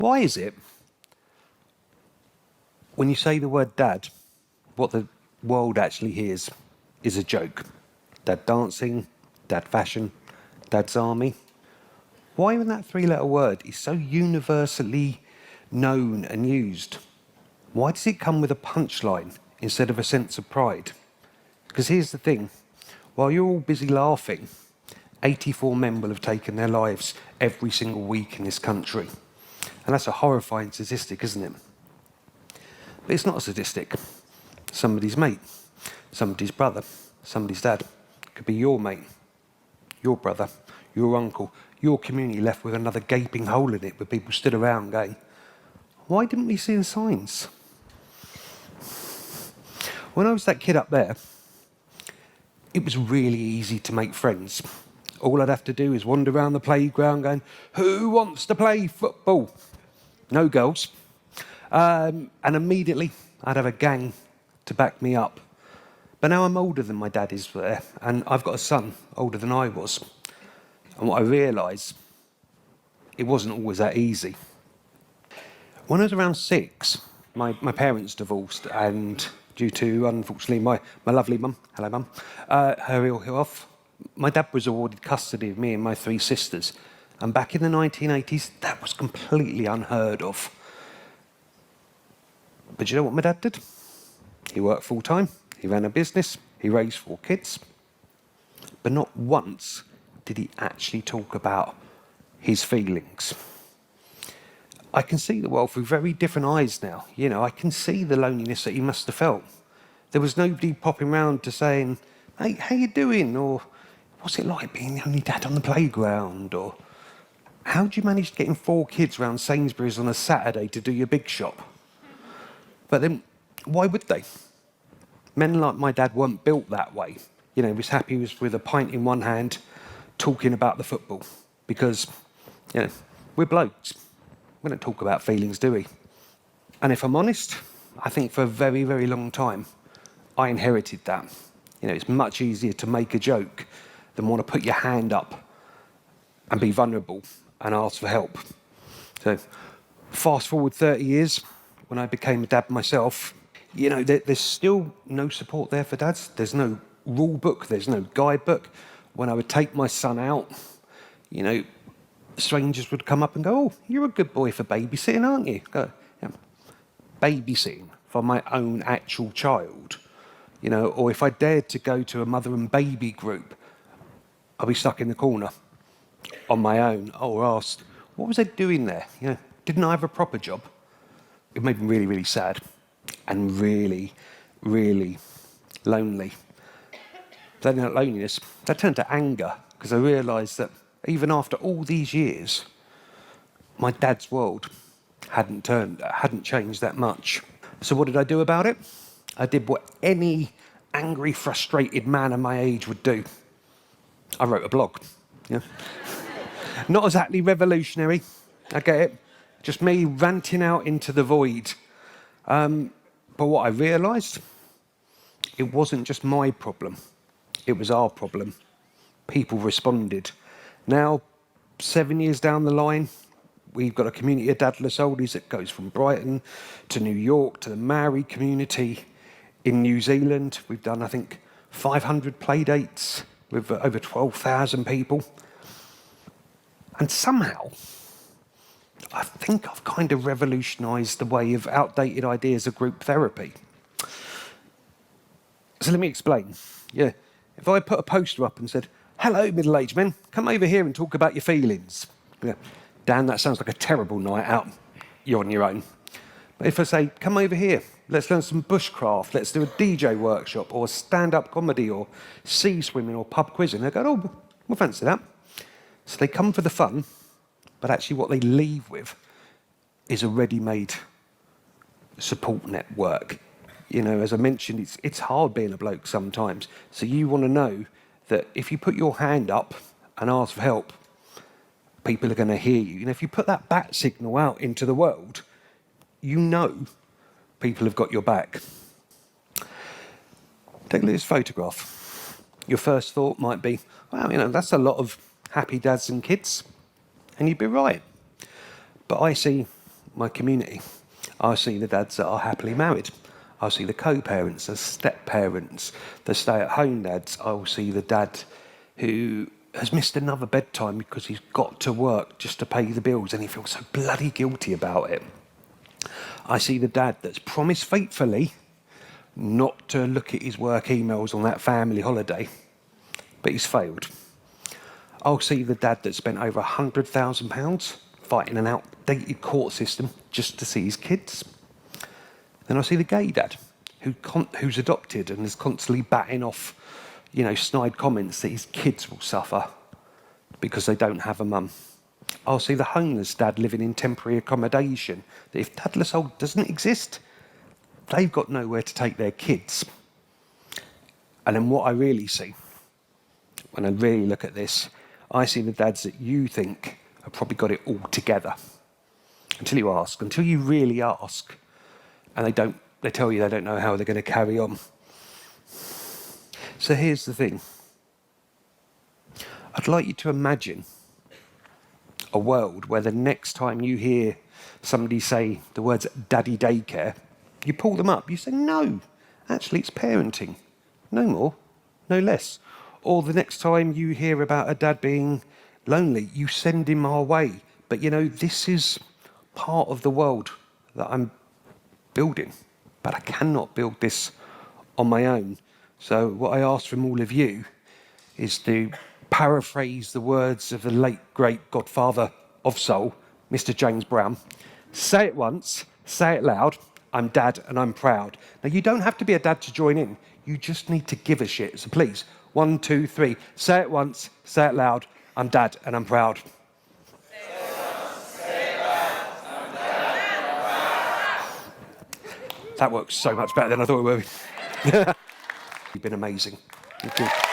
Why is it, when you say the word dad, what the world actually hears is a joke? Dad dancing, dad fashion, dad's army. Why, when that three-letter word is so universally known and used, why does it come with a punchline instead of a sense of pride? Because here's the thing, while you're all busy laughing, 84 men will have taken their lives every single week in this country. And that's a horrifying statistic, isn't it? But it's not a statistic. Somebody's mate, somebody's brother, somebody's dad. It could be your mate, your brother, your uncle, your community left with another gaping hole in it where people stood around going, why didn't we see the signs? When I was that kid up there, it was really easy to make friends. All I'd have to do is wander around the playground going, who wants to play football? No girls. And immediately I'd have a gang to back me up. But now I'm older than my dad is there, and I've got a son older than I was. And what I realised, it wasn't always that easy. When I was around 6, my parents divorced, and due to, unfortunately, my lovely mum, hello mum, her ill health, my dad was awarded custody of me and my 3 sisters. And back in the 1980s, that was completely unheard of. But you know what my dad did? He worked full-time, he ran a business, he raised 4 kids. But not once did he actually talk about his feelings. I can see the world through very different eyes now. You know, I can see the loneliness that he must have felt. There was nobody popping round to saying, hey, how you doing? Or what's it like being the only dad on the playground? Or how do you manage getting 4 kids round Sainsbury's on a Saturday to do your big shop? But then, why would they? Men like my dad weren't built that way. You know, he was happy with a pint in one hand, talking about the football. Because, you know, we're blokes. We don't talk about feelings, do we? And if I'm honest, I think for a very, very long time, I inherited that. You know, it's much easier to make a joke than want to put your hand up and be vulnerable and ask for help. So, fast forward 30 years, when I became a dad myself, you know, there's still no support there for dads. There's no rule book, there's no guidebook. When I would take my son out, you know, strangers would come up and go, oh, you're a good boy for babysitting, aren't you? Go, yeah. Babysitting for my own actual child, you know, or if I dared to go to a mother and baby group, I'd be stuck in the corner on my own, or asked, what was I doing there? You know, didn't I have a proper job? It made me really, really sad and really, really lonely. Then that loneliness, that turned to anger, because I realised that even after all these years, my dad's world hadn't changed that much. So what did I do about it? I did what any angry, frustrated man of my age would do. I wrote a blog. Yeah. Not exactly revolutionary, I get it. Just me ranting out into the void. But what I realised, it wasn't just my problem. It was our problem. People responded. Now, 7 years down the line, we've got a community of dadless oldies that goes from Brighton to New York to the Maori community in New Zealand. We've done, I think, 500 play dates with over 12,000 people. And somehow, I think I've kind of revolutionised the way of outdated ideas of group therapy. So let me explain. Yeah, if I put a poster up and said, hello, middle-aged men, come over here and talk about your feelings. Yeah, Dan, that sounds like a terrible night out. You're on your own. But if I say, come over here, let's learn some bushcraft, let's do a DJ workshop, or stand-up comedy, or sea swimming, or pub quizzing, they go, oh, we'll fancy that. So they come for the fun, but actually what they leave with is a ready-made support network. You know, as I mentioned, it's hard being a bloke sometimes. So you want to know that if you put your hand up and ask for help, people are going to hear you. You know, if you put that bat signal out into the world, you know people have got your back. Take a look at this photograph. Your first thought might be, wow, you know, that's a lot of happy dads and kids. And you'd be right. But I see my community. I see the dads that are happily married. I see the co-parents, the step-parents, the stay-at-home dads. I will see the dad who has missed another bedtime because he's got to work just to pay the bills and he feels so bloody guilty about it. I see the dad that's promised faithfully not to look at his work emails on that family holiday, but he's failed. I'll see the dad that spent over £100,000 fighting an outdated court system just to see his kids. Then I see the gay dad who's adopted and is constantly batting off, snide comments that his kids will suffer because they don't have a mum. I'll see the homeless dad living in temporary accommodation, that if Dad Lassalle doesn't exist, they've got nowhere to take their kids. And then what I really see, when I really look at this, I see the dads that you think have probably got it all together. Until you really ask, and they tell you they don't know how they're going to carry on. So here's the thing. I'd like you to imagine a world where the next time you hear somebody say the words daddy daycare, you pull them up, you say, no, actually it's parenting. No more, no less. Or the next time you hear about a dad being lonely, you send him our way. But this is part of the world that I'm building. But I cannot build this on my own. So what I ask from all of you is to paraphrase the words of the late, great godfather of soul, Mr. James Brown. Say it once, say it loud, I'm dad and I'm proud. Now, you don't have to be a dad to join in. You just need to give a shit. So please, 1, 2, 3, say it once, say it loud, I'm dad and I'm proud. Say it once, say it loud, I'm dad and I'm proud. That works so much better than I thought it would. You've been amazing. Thank you.